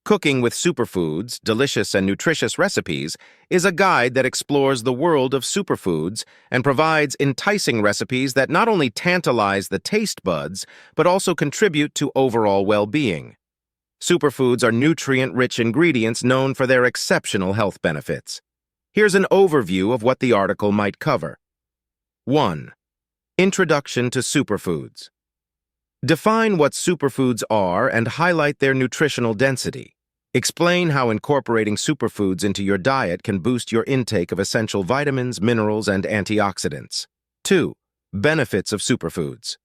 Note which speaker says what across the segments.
Speaker 1: Cooking with Superfoods, Delicious and Nutritious Recipes is a guide that explores the world of superfoods and provides enticing recipes that not only tantalize the taste buds, but also contribute to overall well-being. Superfoods are nutrient-rich ingredients known for their exceptional health benefits. Here's an overview of what the article might cover. 1. Introduction to Superfoods. Define what superfoods are and highlight their nutritional density. Explain how incorporating superfoods into your diet can boost your intake of essential vitamins, minerals, and antioxidants. 2. Benefits of superfoods.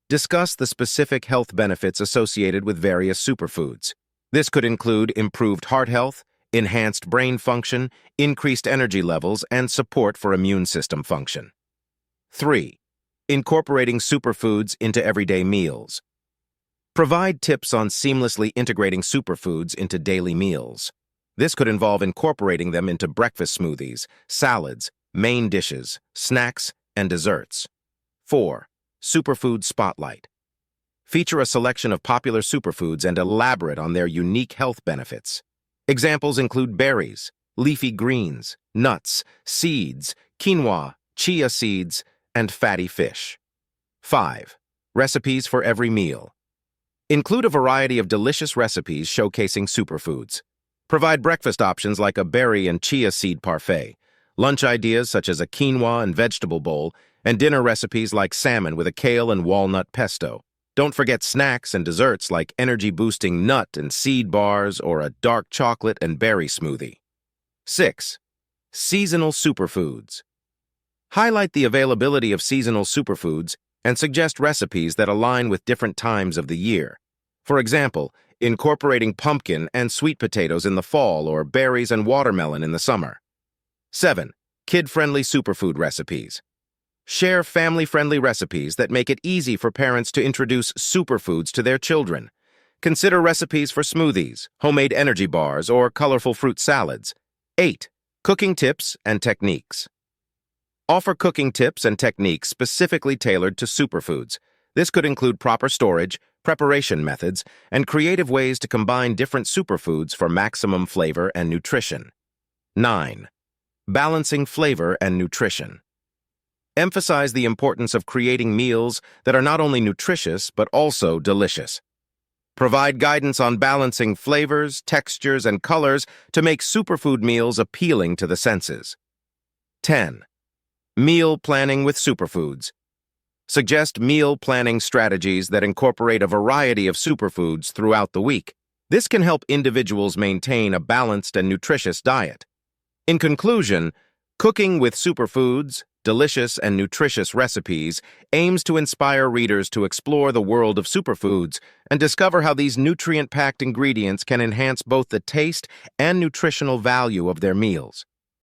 Speaker 1: Discuss the specific health benefits associated with various superfoods. This could include improved heart health, enhanced brain function, increased energy levels, and support for immune system function. 3. Incorporating superfoods into everyday meals. Provide tips on seamlessly integrating superfoods into daily meals. This could involve incorporating them into breakfast smoothies, salads, main dishes, snacks, and desserts. 4. Superfood Spotlight. Feature a selection of popular superfoods and elaborate on their unique health benefits. Examples include berries, leafy greens, nuts, seeds, quinoa, chia seeds, and fatty fish. 5. Recipes for every meal. Include a variety of delicious recipes showcasing superfoods. Provide breakfast options like a berry and chia seed parfait, lunch ideas such as a quinoa and vegetable bowl, and dinner recipes like salmon with a kale and walnut pesto. Don't forget snacks and desserts like energy-boosting nut and seed bars or a dark chocolate and berry smoothie. 6. Seasonal superfoods. Highlight the availability of seasonal superfoods and suggest recipes that align with different times of the year. For example, incorporating pumpkin and sweet potatoes in the fall or berries and watermelon in the summer. 7. Kid-friendly superfood recipes. Share family-friendly recipes that make it easy for parents to introduce superfoods to their children. Consider recipes for smoothies, homemade energy bars, or colorful fruit salads. 8. Cooking tips and techniques. Offer cooking tips and techniques specifically tailored to superfoods. This could include proper storage, preparation methods, and creative ways to combine different superfoods for maximum flavor and nutrition. 9. Balancing flavor and nutrition. Emphasize the importance of creating meals that are not only nutritious but also delicious. Provide guidance on balancing flavors, textures, and colors to make superfood meals appealing to the senses. 10. Meal planning with superfoods. Suggest meal planning strategies that incorporate a variety of superfoods throughout the week. This can help individuals maintain a balanced and nutritious diet. In conclusion, cooking with superfoods, delicious and nutritious recipes aims to inspire readers to explore the world of superfoods and discover how these nutrient-packed ingredients can enhance both the taste and nutritional value of their meals.